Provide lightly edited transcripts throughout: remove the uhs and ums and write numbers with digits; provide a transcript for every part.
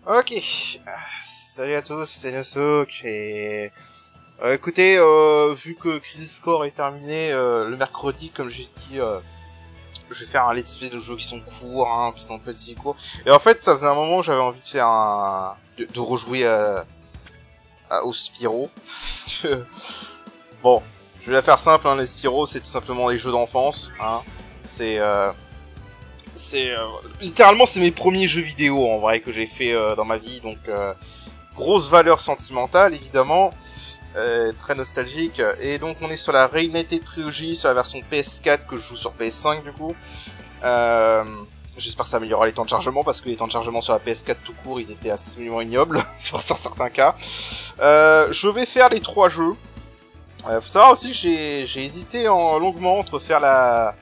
Ok, salut à tous, c'est Nosok et... écoutez, vu que Crisis Core est terminé le mercredi, comme j'ai dit, je vais faire un let's play de jeux qui sont courts, hein, qui sont petits courts. Et en fait, ça faisait un moment où j'avais envie de faire de rejouer au Spyro, parce que... Bon, je vais la faire simple, hein, les Spyro, c'est tout simplement des jeux d'enfance, hein, littéralement c'est mes premiers jeux vidéo en vrai que j'ai fait dans ma vie, donc grosse valeur sentimentale évidemment, très nostalgique, et donc on est sur la Reignited Trilogy, sur la version PS4 que je joue sur PS5 du coup. J'espère que ça améliorera les temps de chargement, parce que les temps de chargement sur la PS4 tout court ils étaient absolument ignobles sur certains cas. Je vais faire les 3 jeux. Faut savoir aussi que j'ai hésité longuement entre faire la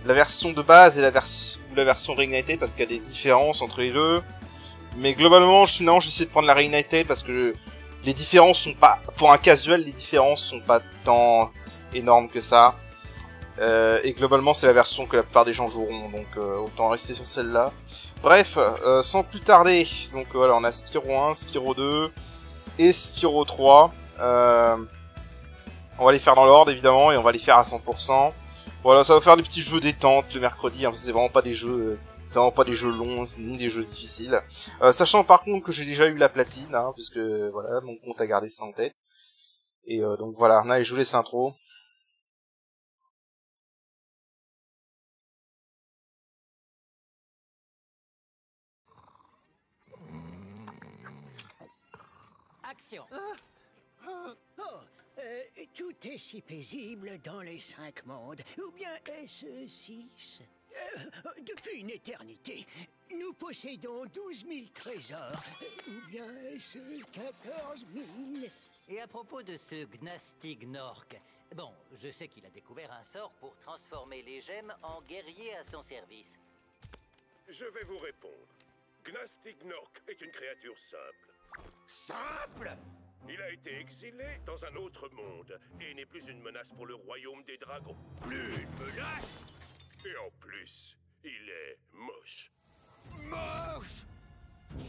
version de base et la version Reignited, parce qu'il y a des différences entre les deux. Mais globalement, finalement, j'ai essayé de prendre la Reignited parce que les différences sont pas... Pour un casual, les différences sont pas tant énormes que ça. Et globalement, c'est la version que la plupart des gens joueront, donc autant rester sur celle-là. Bref, sans plus tarder, donc voilà, on a Spyro 1, Spyro 2 et Spyro 3. On va les faire dans l'ordre, évidemment, et on va les faire à 100%. Voilà, ça va faire des petits jeux détente le mercredi, hein, c'est vraiment pas des jeux... C'est vraiment pas des jeux longs, ni des jeux difficiles. Sachant par contre que j'ai déjà eu la platine, hein, puisque voilà, mon compte a gardé ça en tête. Et donc voilà, allez, je vous laisse l'intro. Action. Tout est si paisible dans les 5 mondes, ou bien est-ce 6 ? Depuis une éternité, nous possédons 12 000 trésors, ou bien est-ce 14 000 ? Et à propos de ce Gnastig Nork, bon, je sais qu'il a découvert un sort pour transformer les gemmes en guerriers à son service. Je vais vous répondre. Gnastig Nork est une créature simple. Simple ? Il a été exilé dans un autre monde et n'est plus une menace pour le royaume des dragons. Plus une menace ? Et en plus, il est moche. Moche ?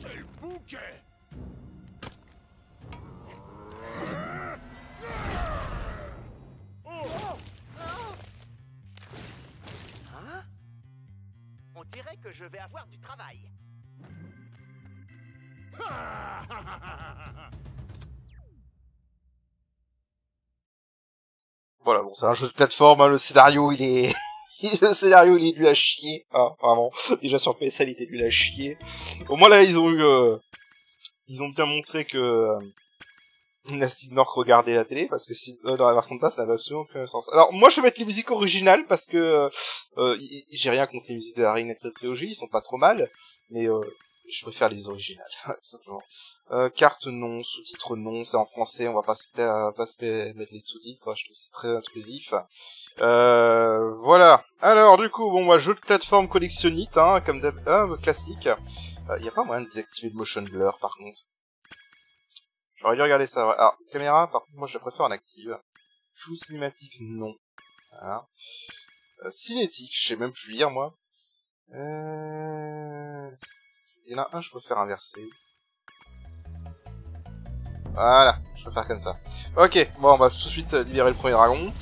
C'est le bouquet ! Hein? On dirait que je vais avoir du travail. Voilà, bon, c'est un jeu de plateforme, hein, le scénario, il est... le scénario, il est nul à chier, hein, vraiment. Déjà sur PSL, il était nul à chier. Au moins, là, ils ont bien montré que... Gnastig Nork regardait la télé, parce que si, dans la version de base, ça n'avait absolument aucun sens. Alors, moi, je vais mettre les musiques originales, parce que j'ai rien contre les musiques de la Reignited Trilogy, ils sont pas trop mal, mais je préfère les originales, simplement. Carte non, sous-titres non, c'est en français, on va pas mettre les sous-titres, je trouve que c'est très intrusif. Voilà. Alors, du coup, bon, moi, jeu de plateforme collectionnite, hein, comme classique. Y a pas moyen de désactiver le motion blur, par contre. J'aurais dû regarder ça. Ouais. Alors, caméra, par contre, moi, je la préfère en active. Flou cinématique, non. Voilà. Cinétique, je sais même plus lire, moi. Il y en a un, je préfère inverser. Voilà, je peux faire comme ça. Ok, bon, on va tout de suite libérer le premier dragon.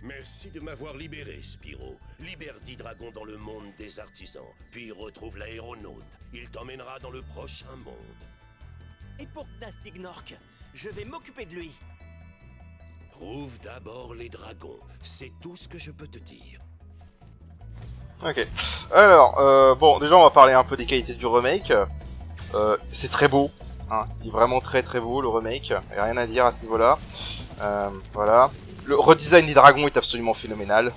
Merci de m'avoir libéré, Spyro. Libère 10 dragons dans le monde des artisans, puis retrouve l'aéronaute. Il t'emmènera dans le prochain monde. Et pour Gnastig Nork, je vais m'occuper de lui. Trouve d'abord les dragons. C'est tout ce que je peux te dire. Ok. Alors, bon, déjà, on va parler un peu des qualités du remake. C'est très beau. Hein. Il est vraiment très très beau, le remake. Il n'y a rien à dire à ce niveau-là. Voilà. Le redesign des dragons est absolument phénoménal.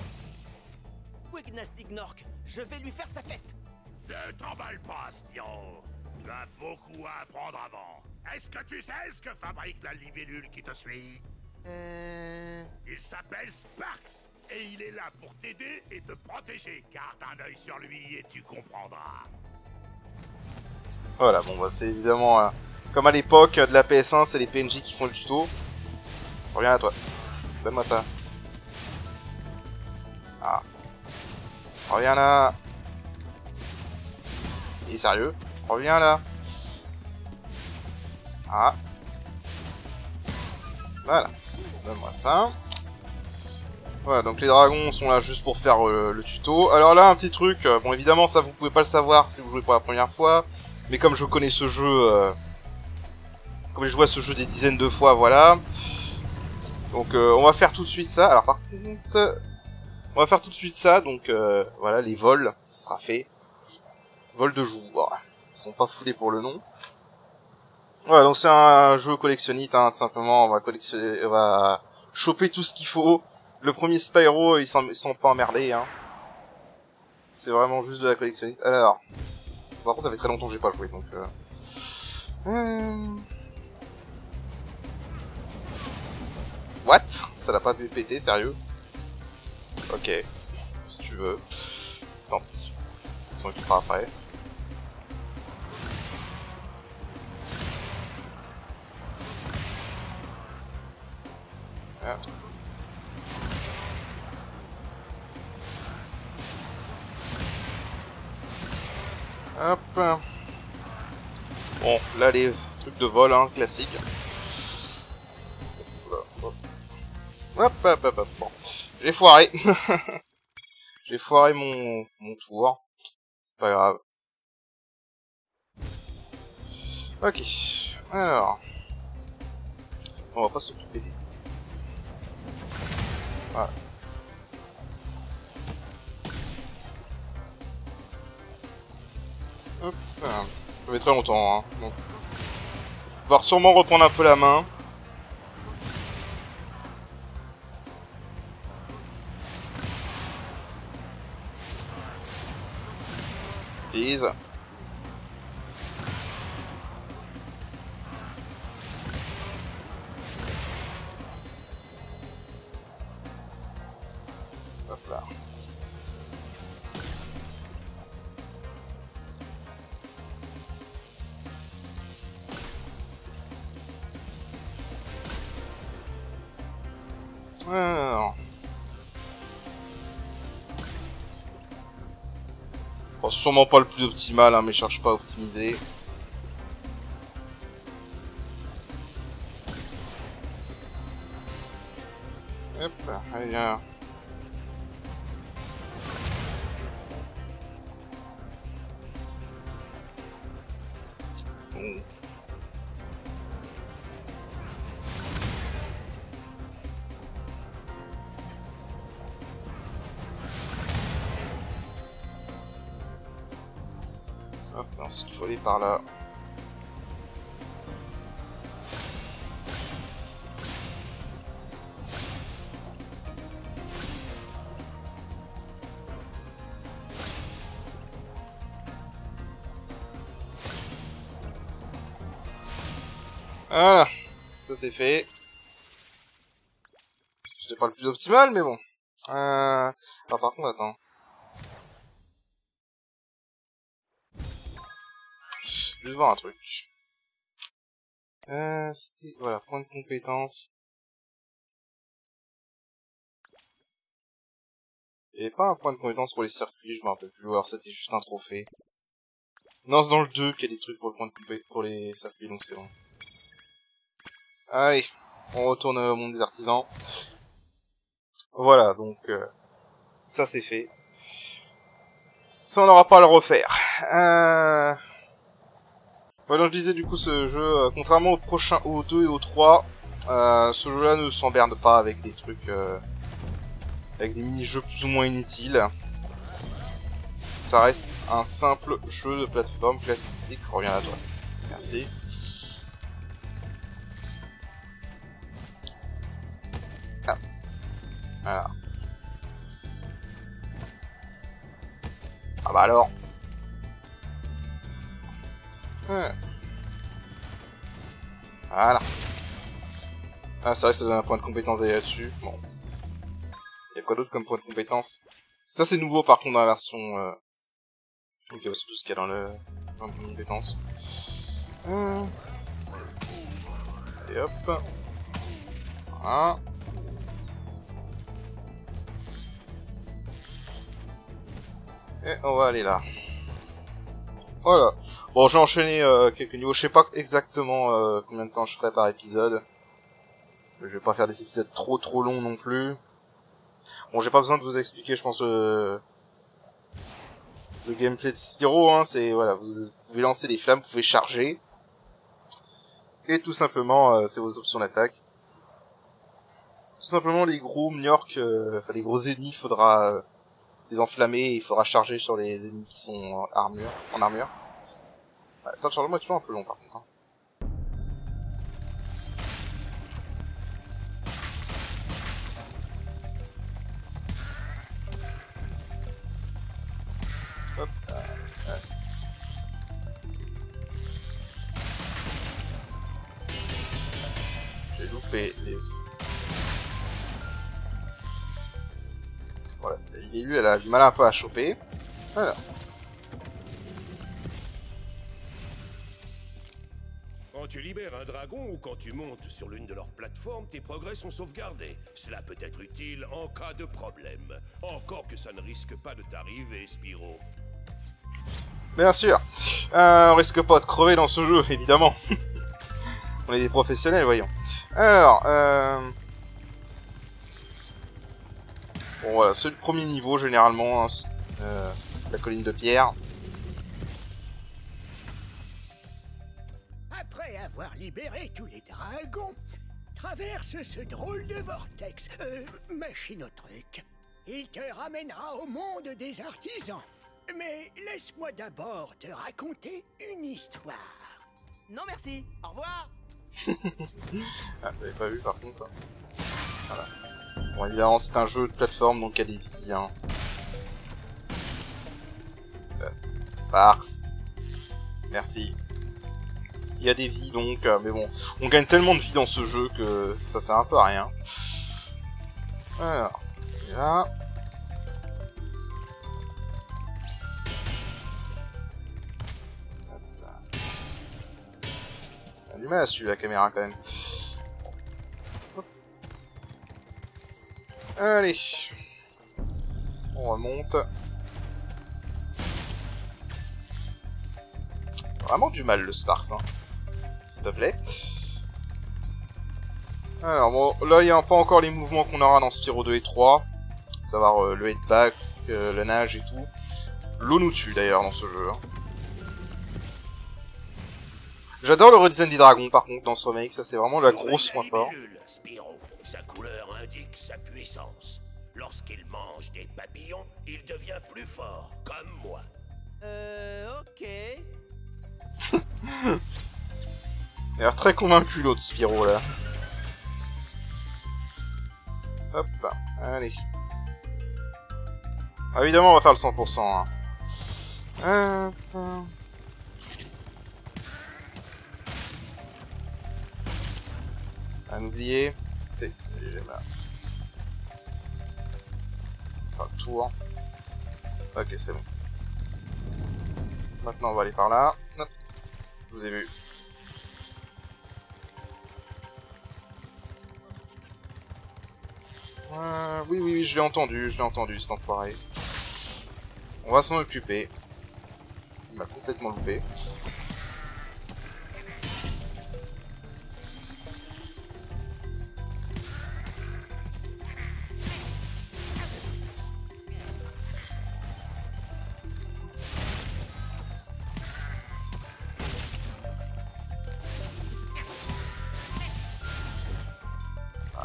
Où est Gnastig Nork? Je vais lui faire sa fête. Ne t'emballe pas, Spyro. Tu as beaucoup à apprendre avant. Est-ce que tu sais ce que fabrique la libellule qui te suit? Il s'appelle Sparx. Et il est là pour t'aider et te protéger. Garde un œil sur lui et tu comprendras. Voilà, bon, bah, c'est évidemment... comme à l'époque de la PS1, c'est les PNJ qui font le tuto. Reviens à toi. Donne-moi ça. Ah. Reviens là. Il est sérieux? Reviens là. Ah. Voilà. Donne-moi ça. Voilà, donc les dragons sont là juste pour faire le tuto. Alors là, un petit truc. Bon, évidemment, ça, vous pouvez pas le savoir si vous jouez pour la première fois. Mais comme je connais ce jeu... comme je joue à ce jeu des dizaines de fois, voilà. Donc, on va faire tout de suite ça. Alors, par contre... on va faire tout de suite ça. Donc, voilà, les vols. Ça sera fait. Vol de jour. Ils sont pas foulés pour le nom. Voilà, donc c'est un jeu collectionniste, hein, tout simplement. On va collectionner... on va choper tout ce qu'il faut. Le premier Spyro, ils sont pas emmerdés, hein. C'est vraiment juste de la collectionniste. Alors... par contre, ça fait très longtemps que j'ai pas joué, donc... What? Ça l'a pas pu péter, sérieux? Ok. Si tu veux. Tant pis. On s'en occupera après. Ah. Hop. Bon, là les trucs de vol, hein, classiques. Hop, hop, hop, hop. Bon, j'ai foiré. J'ai foiré mon tour. C'est pas grave. Ok. Alors. On va pas s'occuper des... voilà. Hop. Ça fait très longtemps, hein. Donc, on va sûrement reprendre un peu la main. Please. Hop là. Alors. Bon, sûrement pas le plus optimal, hein, mais je cherche pas à optimiser. Hop, allez viens. Son... hop, ensuite il faut aller par là. Voilà, ça c'est fait. C'était pas le plus optimal, mais bon. Ah, par contre, attends. Je vais voir un truc. C'était... voilà, point de compétence. Il n'y avait pas un point de compétence pour les circuits, je me rappelle plus. Alors c'était juste un trophée. Non, c'est dans le 2 qu'il y a des trucs pour le point de compétence pour les circuits, donc c'est bon. Allez, on retourne au monde des artisans. Voilà, donc ça c'est fait. Ça on n'aura pas à le refaire. Voilà, je disais du coup ce jeu, contrairement au prochain, au 2 et au 3, ce jeu-là ne s'emmerde pas avec des trucs, avec des mini-jeux plus ou moins inutiles. Ça reste un simple jeu de plateforme classique. Reviens à toi. Merci. Ah. Voilà. Ah bah alors. Ouais. Voilà. Ah c'est vrai que ça donne un point de compétence d'aller là-dessus. Bon. Y'a quoi d'autre comme point de compétence? Ça c'est nouveau par contre dans la version... ok, c'est tout ce qu'il y a dans le point de compétence. Et hop. Voilà. Et on va aller là. Voilà. Bon, j'ai enchaîné quelques niveaux. Je sais pas exactement combien de temps je ferai par épisode. Je vais pas faire des épisodes trop longs non plus. Bon, j'ai pas besoin de vous expliquer, je pense, le gameplay de Spyro. Hein, c'est voilà, vous pouvez lancer des flammes, vous pouvez charger. Et tout simplement, c'est vos options d'attaque. Tout simplement, les gros Mniork, enfin les gros ennemis, il faudra les enflammer et il faudra charger sur les ennemis qui sont en armure. Ouais, le temps de chargement est toujours un peu long par contre. Hein. Hop, j'ai loupé les... Voilà, l'élu elle a du mal un peu à choper. Voilà. Quand tu libères un dragon ou quand tu montes sur l'une de leurs plateformes, tes progrès sont sauvegardés. Cela peut être utile en cas de problème. Encore que ça ne risque pas de t'arriver, Spyro. Bien sûr. On risque pas de crever dans ce jeu, évidemment. On est des professionnels, voyons. Alors, bon voilà, c'est le premier niveau généralement, hein, la colline de pierre. Après avoir libéré tous les dragons, traverse ce drôle de vortex, machine au truc. Il te ramènera au monde des artisans. Mais laisse-moi d'abord te raconter une histoire. Non merci, au revoir. Ah, vous avez pas vu par contre. Voilà. Bon, évidemment, c'est un jeu de plateforme, donc il y a des vies. Hein. Sparks. Merci. Il y a des vies, donc, mais bon, on gagne tellement de vie dans ce jeu que ça sert un peu à rien. Alors, là. On a du mal à suivre la caméra quand même. Hop. Allez. On remonte. Vraiment du mal le Sparks, hein. S'il te plaît. Alors bon, là il n'y a pas encore les mouvements qu'on aura dans Spyro 2 et 3. À savoir le headback, la nage et tout. L'eau nous tue d'ailleurs dans ce jeu. Hein. J'adore le redesign des dragons par contre dans ce remake, ça c'est vraiment la grosse point fort. Spyro. Sa couleur indique sa puissance. Lorsqu'il mange des papillons, il devient plus fort, comme moi. Ok. Il a l'air très convaincu l'autre Spyro là. Hop, allez. Ah, évidemment on va faire le 100%. Hein. Hop. À n'oublier. Faire le tour. Ok, c'est bon. Maintenant on va aller par là. Hop. Je vous ai vu. Oui, je l'ai entendu, cet enfoiré. On va s'en occuper. Il m'a complètement loupé.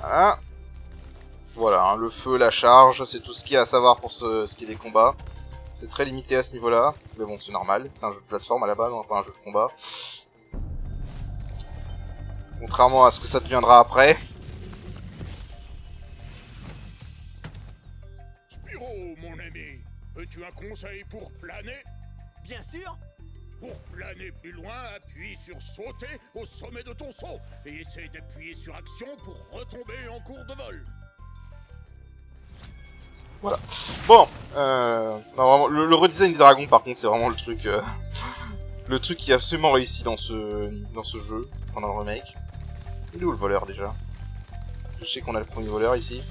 Voilà. Voilà, hein, le feu, la charge, c'est tout ce qu'il y a à savoir pour ce qui est des combats. C'est très limité à ce niveau-là, mais bon, c'est normal, c'est un jeu de plateforme à la base, hein, pas un jeu de combat. Contrairement à ce que ça deviendra après. Spyro, mon ami, as-tu un conseil pour planer? Bien sûr. Pour planer plus loin, appuie sur sauter au sommet de ton saut et essaye d'appuyer sur action pour retomber en cours de vol. Voilà. Bon, non, vraiment, le redesign des dragons par contre c'est vraiment le truc qui est absolument réussi dans ce jeu, pendant le remake. Il est où le voleur déjà? Je sais qu'on a le premier voleur ici.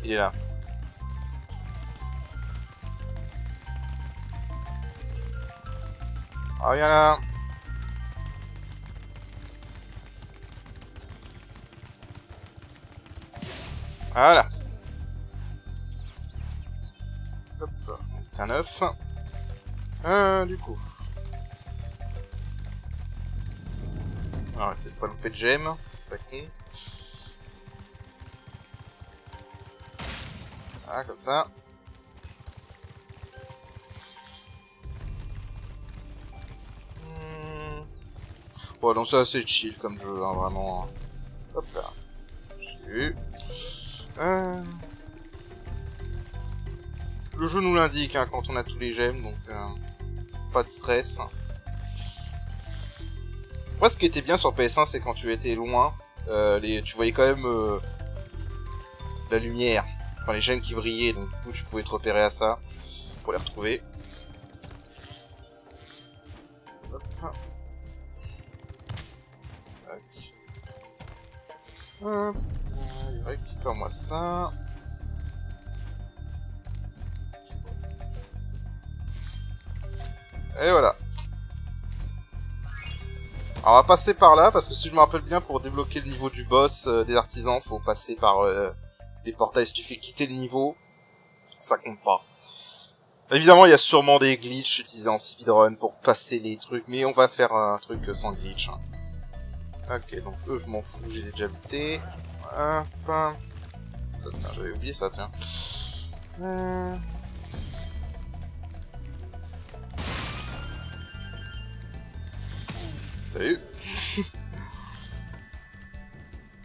Il est là. Ah, viens là. Voilà. Hop, c'est un œuf. Du coup. Alors, essayer de pas louper de gemme, c'est pas con. Voilà, comme ça. Bon, donc ça c'est chill comme jeu, hein, vraiment. Hop là. J'ai vu. Le jeu nous l'indique hein, quand on a tous les gemmes, donc pas de stress. Moi, ce qui était bien sur PS1, c'est quand tu étais loin, tu voyais quand même la lumière, enfin les gemmes qui brillaient, donc du coup tu pouvais te repérer à ça pour les retrouver. Hop. Hop. Récupère-moi ça. Et voilà. Alors on va passer par là, parce que si je me rappelle bien, pour débloquer le niveau du boss des artisans, faut passer par des portails. Si tu fais quitter le niveau, ça compte pas. Évidemment, il y a sûrement des glitches utilisés en speedrun pour passer les trucs, mais on va faire un truc sans glitch. Ok, donc eux, je m'en fous, je les ai déjà butés. J'avais oublié ça, tiens. Salut.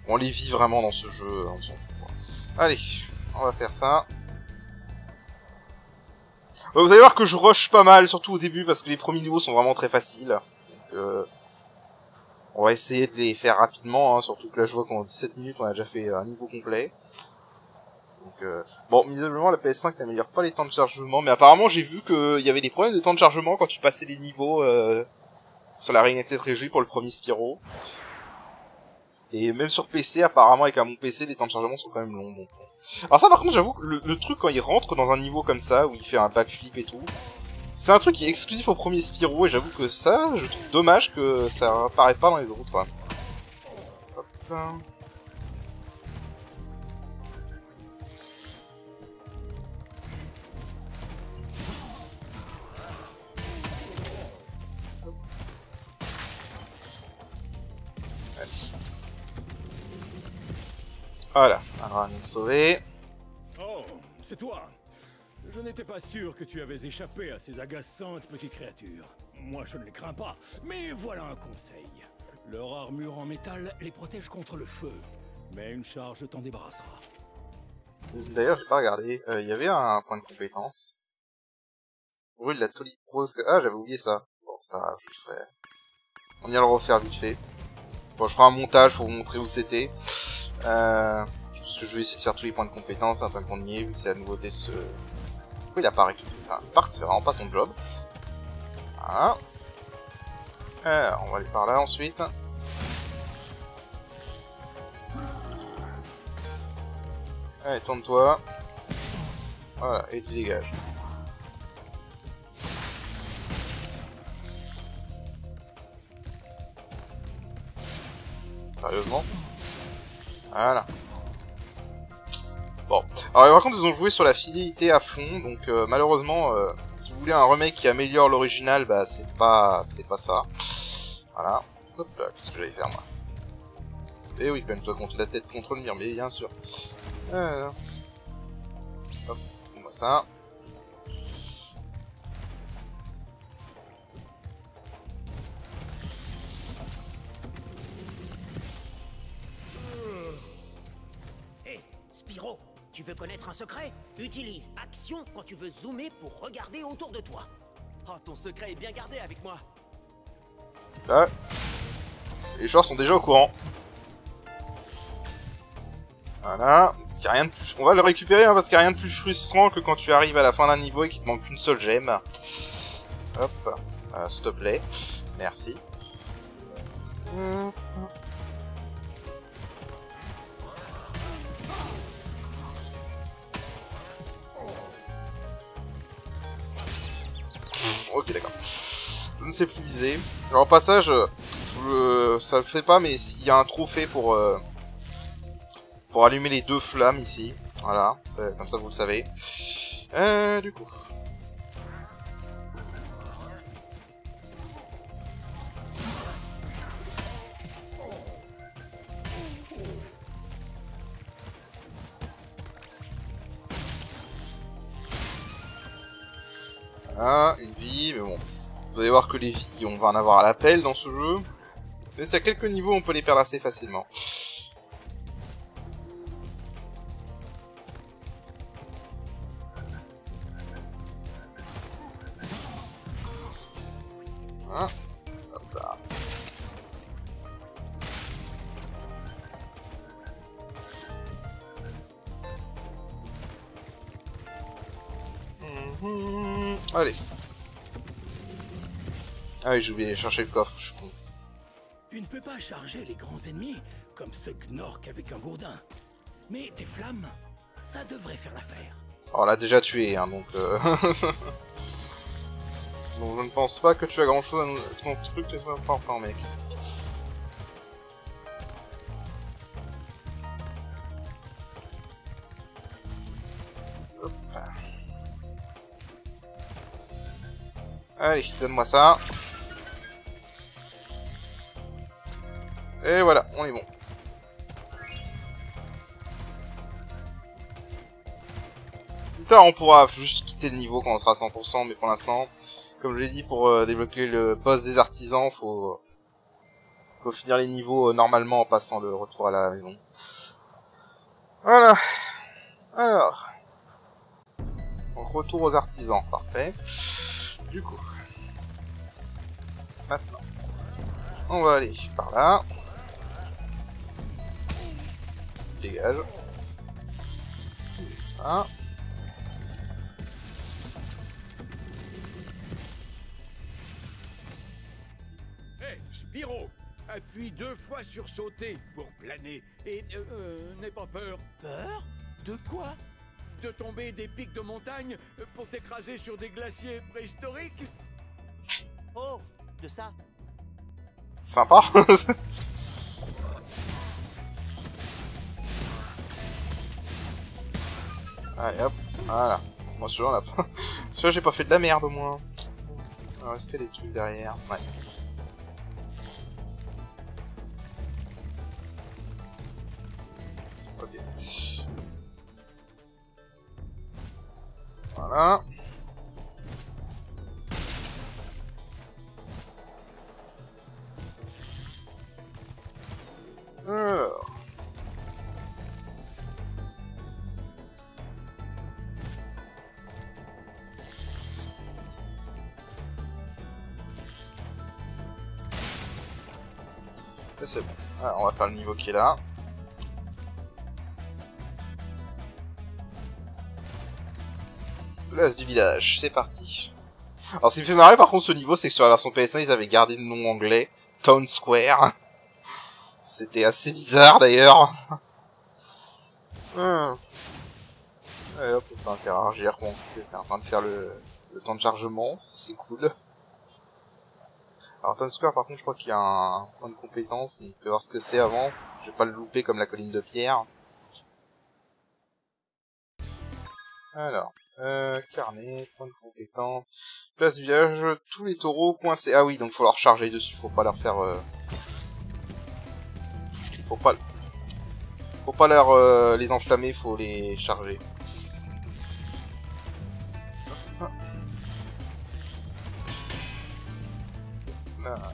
On les vit vraiment dans ce jeu, on s'en fout. Allez, on va faire ça. Vous allez voir que je rush pas mal, surtout au début, parce que les premiers niveaux sont vraiment très faciles. Donc, on va essayer de les faire rapidement, hein, surtout que là je vois qu'en 17 minutes on a déjà fait un niveau complet. Donc, bon, visiblement la PS5 n'améliore pas les temps de chargement, mais apparemment j'ai vu qu'il y avait des problèmes de temps de chargement quand tu passais les niveaux sur la Reignited Régie pour le premier Spyro. Et même sur PC, apparemment avec mon PC, les temps de chargement sont quand même longs. Donc... Alors ça par contre j'avoue que le truc quand il rentre dans un niveau comme ça, où il fait un backflip et tout, c'est un truc qui est exclusif au premier Spyro, et j'avoue que ça, je trouve dommage que ça apparaît pas dans les autres. Quoi. Hop là. Voilà, on va nous sauver. Oh, c'est toi. Je n'étais pas sûr que tu avais échappé à ces agaçantes petites créatures. Moi, je ne les crains pas, mais voilà un conseil. Leur armure en métal les protège contre le feu, mais une charge t'en débarrassera. D'ailleurs, j'ai pas regardé. Il y avait un point de compétence. Brûle la toliprose. Ah, j'avais oublié ça. Bon, c'est pas grave, je le ferai. On ira le refaire vite fait. Bon, je ferai un montage pour vous montrer où c'était. Je pense que je vais essayer de faire tous les points de compétence, afin qu'on y est, vu que c'est la nouveauté ce... Pourquoi il apparaît tout de suite? Enfin, Sparks fait vraiment pas son job. Voilà. On va aller par là ensuite. Allez, tourne-toi. Voilà, et tu dégages. Sérieusement? Voilà. Bon. Alors par contre ils ont joué sur la fidélité à fond, donc malheureusement, si vous voulez un remake qui améliore l'original, bah c'est pas ça. Voilà. Hop là, qu'est-ce que j'allais faire moi? Eh oui, quand même toi contre la tête contre le mur, mais bien sûr. Hop, on voit ça. Spyro, tu veux connaître un secret? Utilise action quand tu veux zoomer pour regarder autour de toi. Oh, ton secret est bien gardé avec moi. Là. Les joueurs sont déjà au courant. Voilà. Ce qui a rien de plus... On va le récupérer hein, parce qu'il n'y a rien de plus frustrant que quand tu arrives à la fin d'un niveau et qu'il te manque qu'une seule gemme. Hop. S'il te plaît. Merci. Ok, d'accord. ne sais plus viser. Alors au passage, ça le fait pas, mais s'il y a un trophée pour allumer les 2 flammes ici. Voilà, comme ça vous le savez. Du coup. Voilà, une vie, mais bon. Vous allez voir que les vies, on va en avoir à l'appel dans ce jeu. Mais c'est à quelques niveaux, on peut les perdre assez facilement. Hein, hop là. Allez. Ah oui, j'ai oublié de chercher le coffre, je suis con. Tu ne peux pas charger les grands ennemis comme ce Gnorc avec un gourdin. Mais tes flammes, ça devrait faire l'affaire. Alors, on l'a déjà tué, hein, donc... donc je ne pense pas que tu as grand chose à nous... Ton truc est important, mec. Hop. Allez, donne-moi ça. Et voilà, on est bon. Plus tard, on pourra juste quitter le niveau quand on sera à 100%, mais pour l'instant, comme je l'ai dit, pour débloquer le boss des artisans, faut finir les niveaux normalement en passant le retour à la maison. Voilà. Alors. Donc, retour aux artisans, parfait. Du coup. Maintenant. On va aller par là. Dégage. Ça. Hé, Spyro, appuie 2 fois sur sauter pour planer. Et n'aie pas peur. Peur? De quoi? De tomber des pics de montagne pour t'écraser sur des glaciers préhistoriques. Oh, de ça? Sympa. Allez hop, voilà. Moi celui-là on a pas... celui-là j'ai pas fait de la merde au moins. Alors est-ce qu'il y a des trucs derrière? Ouais. Ok. Voilà. Alors. C'est bon. Alors, on va faire le niveau qui est là. Place du village, c'est parti. Alors, ce qui me fait marrer par contre ce niveau, c'est que sur la version PS1, ils avaient gardé le nom anglais, Town Square. C'était assez bizarre d'ailleurs. Et hop, on peut interagir, bon, on est en train de faire le temps de chargement, c'est cool. Alors Town Square par contre je crois qu'il y a un point de compétence, il peut voir ce que c'est avant, je vais pas le louper comme la colline de pierre. Alors, carnet, point de compétence, place du village, tous les taureaux coincés, ah oui donc faut leur charger dessus, faut pas leur faire... Faut pas leur les enflammer, faut les charger.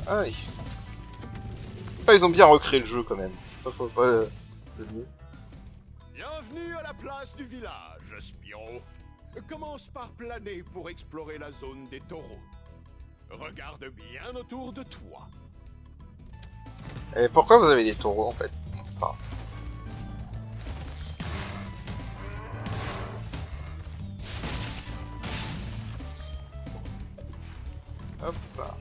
Ah oui. Ah, ils ont bien recréé le jeu quand même. Ça faut pas le mieux. Bienvenue à la place du village, Spyro. Commence par planer pour explorer la zone des taureaux. Regarde bien autour de toi. Et pourquoi vous avez des taureaux en fait? Ça. Hop là.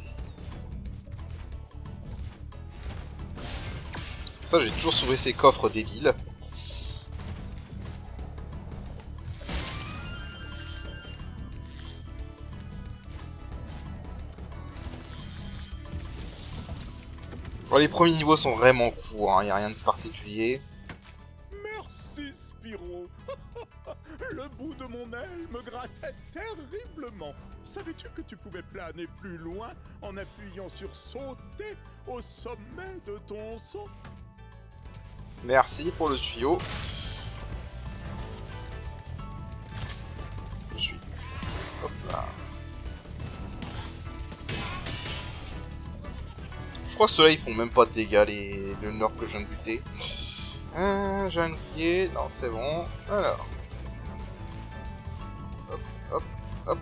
Ça, j'ai toujours sauvé ces coffres débiles. Bon, les premiers niveaux sont vraiment courts, hein, y a rien de particulier. Merci, Spyro. Le bout de mon aile me grattait terriblement. Savais-tu que tu pouvais planer plus loin en appuyant sur sauter au sommet de ton saut? Merci pour le tuyau. Je suis... Hop là. Je crois que ceux-là ils font même pas de dégâts, le nord que je viens de buter. J'ai un oublié, non c'est bon. Alors. Hop, hop, hop.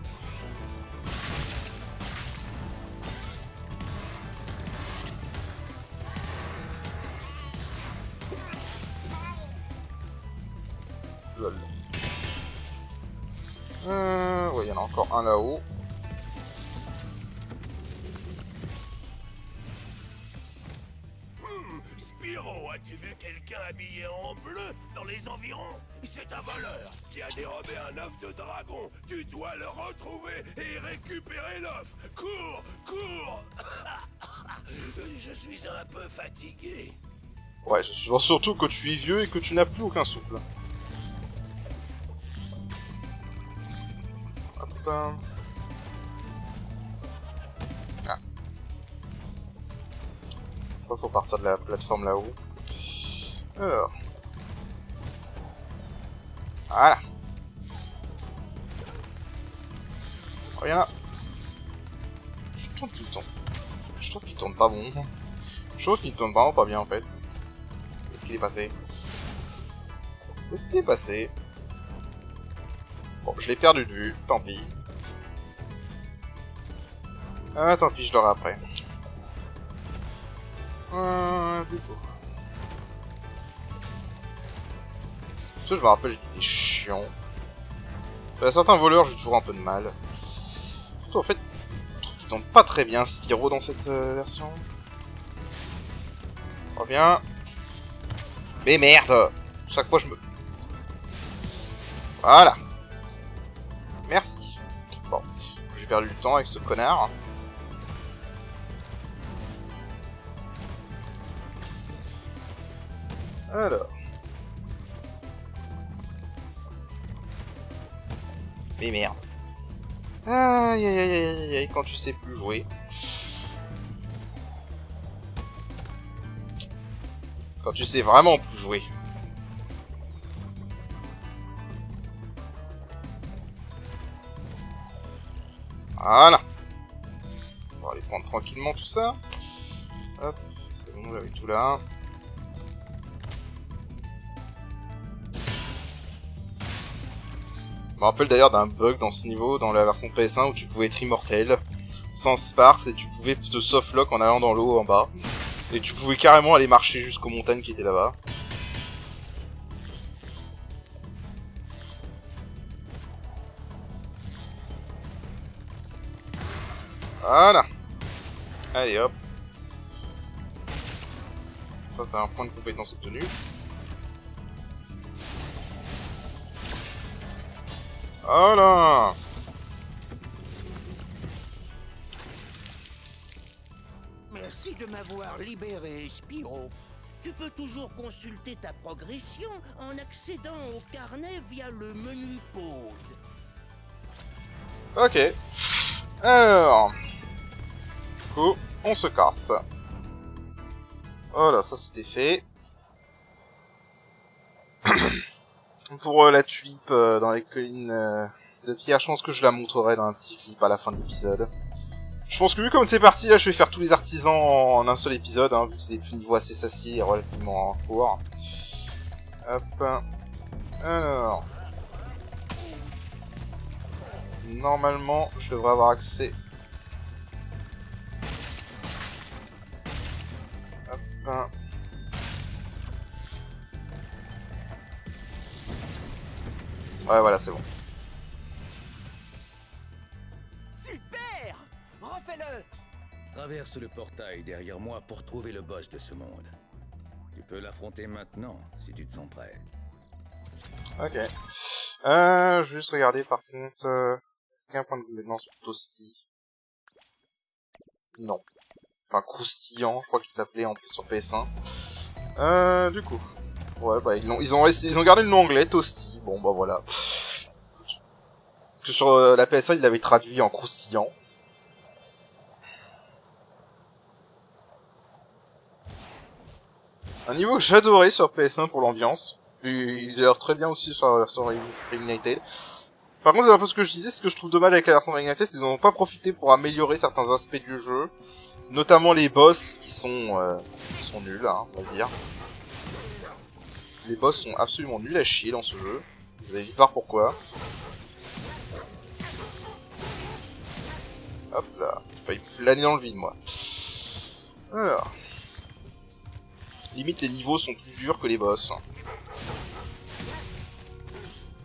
Lol. Ouais, il y en a encore un là-haut. Spyro, as-tu vu quelqu'un habillé en bleu dans les environs? C'est un voleur qui a dérobé un œuf de dragon. Tu dois le retrouver et récupérer l'œuf. Cours, cours. Je suis un peu fatigué. Ouais, je pense surtout que tu es vieux et que tu n'as plus aucun souffle. Hop. Ah. Je crois qu'il faut partir de la plateforme là-haut. Alors. Voilà. Regarde là. Je trouve qu'il tourne. Je trouve qu'il tourne pas bon. Je trouve qu'il tourne vraiment pas bien en fait. Qu'est-ce qu'il est passé? Qu'est-ce qui est passé? Bon, je l'ai perdu de vue, tant pis. Ah, tant pis, je l'aurai après. Du coup. Ça, je me rappelle, il est chiant. À certains voleurs, j'ai toujours un peu de mal. Surtout, en fait, je trouve qu'il tombe pas très bien Spyro dans cette version. Reviens. Mais merde! Chaque fois, je me... Voilà. Merci. Bon, j'ai perdu du temps avec ce connard. Alors. Mais merde. Aïe aïe aïe aïe aïe, quand tu sais plus jouer. Quand tu sais vraiment plus jouer. Voilà. On va aller prendre tranquillement tout ça. Hop, c'est bon, j'avais tout là. Je me rappelle d'ailleurs d'un bug dans ce niveau, dans la version PS1, où tu pouvais être immortel, sans Sparks, et tu pouvais te softlock en allant dans l'eau en bas. Et tu pouvais carrément aller marcher jusqu'aux montagnes qui étaient là-bas. Voilà. Allez hop. Ça c'est un point de compétence obtenu. Voilà. Merci de m'avoir libéré, Spyro. Tu peux toujours consulter ta progression en accédant au carnet via le menu pause. Ok. Alors. Du coup, on se casse. Voilà, ça c'était fait. Pour la tulipe dans les collines de pierre, je pense que je la montrerai dans un petit clip à la fin de l'épisode. Je pense que vu comme c'est parti, là je vais faire tous les artisans en un seul épisode, hein, vu que c'est des niveaux assez saciés et relativement courts. Hop. Alors. Normalement, je devrais avoir accès. Hop. Ouais, voilà, c'est bon. Super! Refais-le! Traverse le portail derrière moi pour trouver le boss de ce monde. Tu peux l'affronter maintenant, si tu te sens prêt. Ok. Je vais juste regarder par contre... Est-ce qu'il y a un point de compétence pour Toasty? Non. Enfin, croustillant, je crois qu'il s'appelait sur PS1. Du coup. Ouais, bah, ils ont gardé le nom anglais, Toasty. Bon, bah voilà. Parce que sur la PS1, ils l'avaient traduit en croustillant. Un niveau que j'adorais sur PS1 pour l'ambiance. Il gère très bien aussi sur la version Reignited. Par contre, c'est un peu ce que je disais, ce que je trouve dommage avec la version Reignited, c'est qu'ils n'ont pas profité pour améliorer certains aspects du jeu. Notamment les boss qui sont nuls, hein, on va dire. Les boss sont absolument nuls à chier dans ce jeu. Vous allez vite voir pourquoi. Hop là, j'ai failli planer dans le vide moi. Alors. Limite les niveaux sont plus durs que les boss.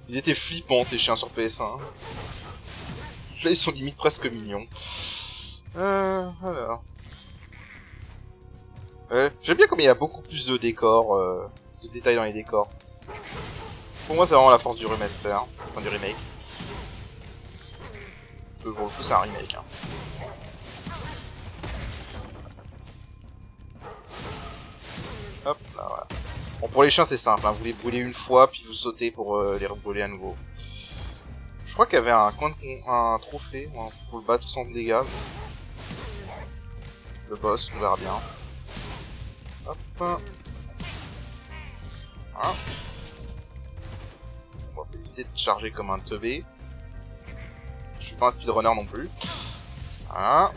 Ils étaient flippants ces chiens sur PS1. Là ils sont limite presque mignons. Alors. J'aime bien comme il y a beaucoup plus de décors, de détails dans les décors. Pour moi c'est vraiment la force du remaster, enfin du remake. Pour le coup c'est un remake. Hein. Hop là voilà. Bon pour les chiens c'est simple, hein. Vous les brûlez une fois puis vous sautez pour les rebrûler à nouveau. Je crois qu'il y avait un trophée pour le battre sans dégâts. Le boss, on verra bien. Hop. Voilà. On va éviter de charger comme un teubé. Je suis pas un speedrunner non plus. Voilà.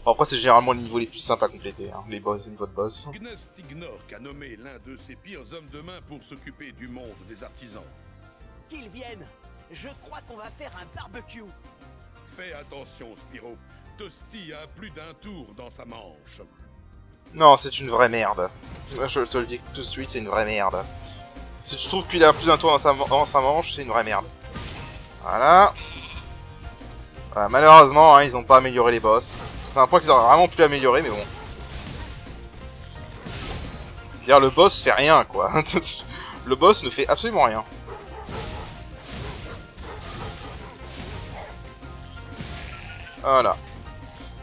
Bon, après c'est généralement les niveaux les plus simples à compléter, hein. Les niveaux de boss. Gnastig Nork a nommé l'un de ses pires hommes de main pour s'occuper du monde des artisans. Qu'ils viennent. Je crois qu'on va faire un barbecue. Fais attention, Spyro. Toasty a plus d'un tour dans sa manche. Non, c'est une vraie merde. Je te le dis tout de suite, c'est une vraie merde. Si tu trouves qu'il a plus d'un tour dans sa manche, c'est une vraie merde. Voilà. Voilà, malheureusement, hein, ils ont pas amélioré les boss. C'est un point qu'ils auraient vraiment pu améliorer, mais bon. Dire le boss fait rien, quoi. Le boss ne fait absolument rien. Voilà.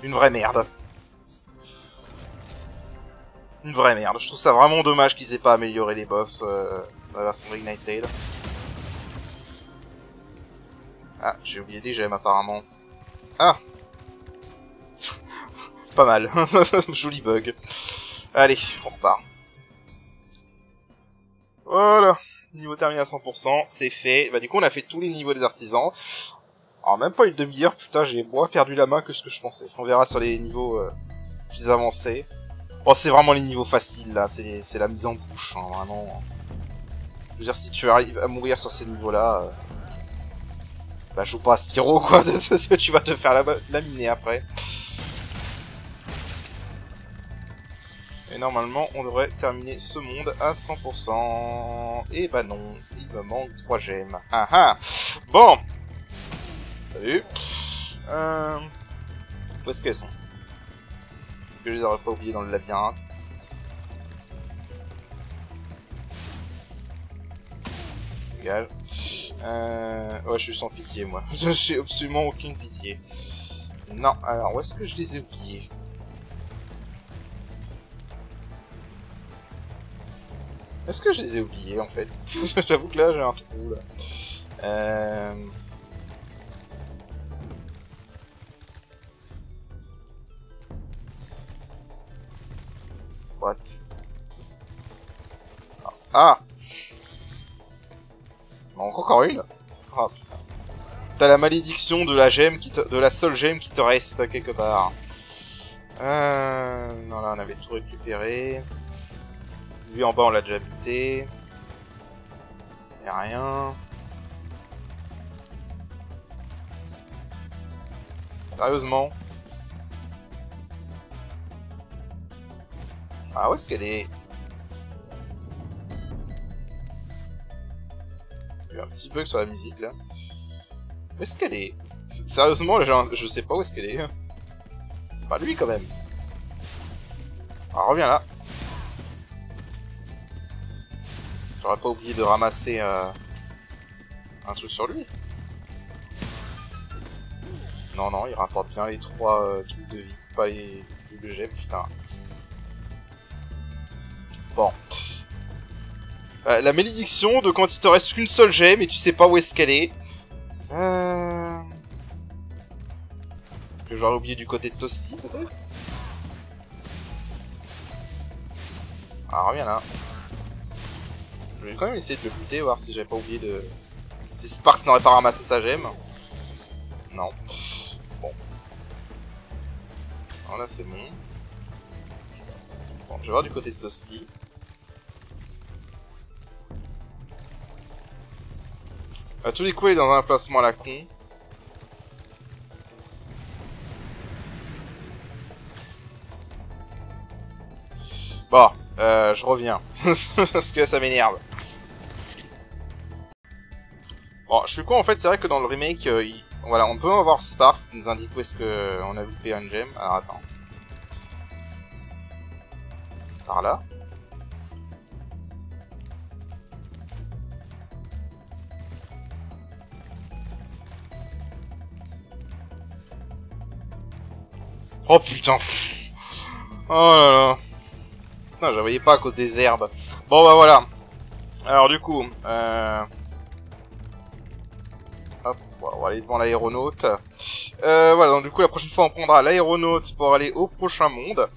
Une vraie merde. Une vraie merde. Je trouve ça vraiment dommage qu'ils aient pas amélioré les boss dans la version Reignited. Ah, j'ai oublié des gemmes apparemment. Ah, pas mal. Joli bug. Allez, on repart. Voilà. Niveau terminé à 100%, c'est fait. Bah du coup on a fait tous les niveaux des artisans. Alors même pas une demi-heure, putain j'ai moins perdu la main que ce que je pensais. On verra sur les niveaux plus avancés. Bon c'est vraiment les niveaux faciles là, c'est la mise en bouche, hein, vraiment. Je veux dire si tu arrives à mourir sur ces niveaux là, bah joue pas à Spyro quoi, tu vas te faire laminer après. Et normalement on devrait terminer ce monde à 100%. Et bah non, il me manque 3 gemmes. Ah ah. Bon. Salut. Où est-ce qu'elles sont? Est-ce que je les aurais pas oubliées dans le labyrinthe? Égal. Ouais, je suis sans pitié, moi. Je suis absolument aucune pitié. Non, alors, où est-ce que je les ai oubliés? Est-ce que je les ai oubliés, en fait? J'avoue que là, j'ai un trou, là. What? Ah! Encore une? Oh, putain. T'as la malédiction de la gemme de la seule gemme qui te reste quelque part. Non, là on avait tout récupéré. Lui en bas on l'a déjà buté. Y'a rien. Sérieusement? Ah, où est-ce qu'elle est? Il y a un petit bug sur la musique là. Où est-ce qu'elle est? Sérieusement, je sais pas où est-ce qu'elle est. C'est pas lui quand même. Ah, reviens là. J'aurais pas oublié de ramasser un truc sur lui. Non, non, il rapporte bien les 3 trucs de vie, pas les trucs de gemme, putain. Bon. La malédiction de quand il te reste qu'une seule gemme et tu sais pas où est-ce qu'elle est. Est-ce que j'aurais oublié du côté de Toasty, peut-être? Ah, reviens là. Je vais quand même essayer de le buter, voir si j'avais pas oublié de... Si Sparks n'aurait pas ramassé sa gemme. Non. Bon. Alors là, c'est bon. Bon, je vais voir du côté de Toasty. À tous les coups, il est dans un emplacement à la con. Bon, je reviens. Parce que ça m'énerve. Bon, je suis con, en fait, c'est vrai que dans le remake, voilà, on peut avoir Sparks qui nous indique où est-ce que on a loupé un gemme. Alors, attends. Par là. Oh putain. Oh là là. Putain, je la voyais pas à cause des herbes. Bon bah voilà. Alors du coup, hop, on va aller devant l'aéronaute. Voilà, donc du coup la prochaine fois on prendra l'aéronaute pour aller au prochain monde.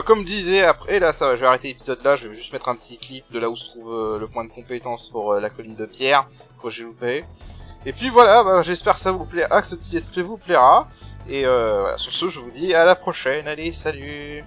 Comme je disais, après là ça va, je vais arrêter l'épisode là, je vais juste mettre un petit clip de là où se trouve le point de compétence pour la colline de pierre, que j'ai loupé. Et puis voilà, bah, j'espère que ça vous plaira, que ce petit esprit vous plaira. Et voilà, sur ce, je vous dis à la prochaine. Allez, salut!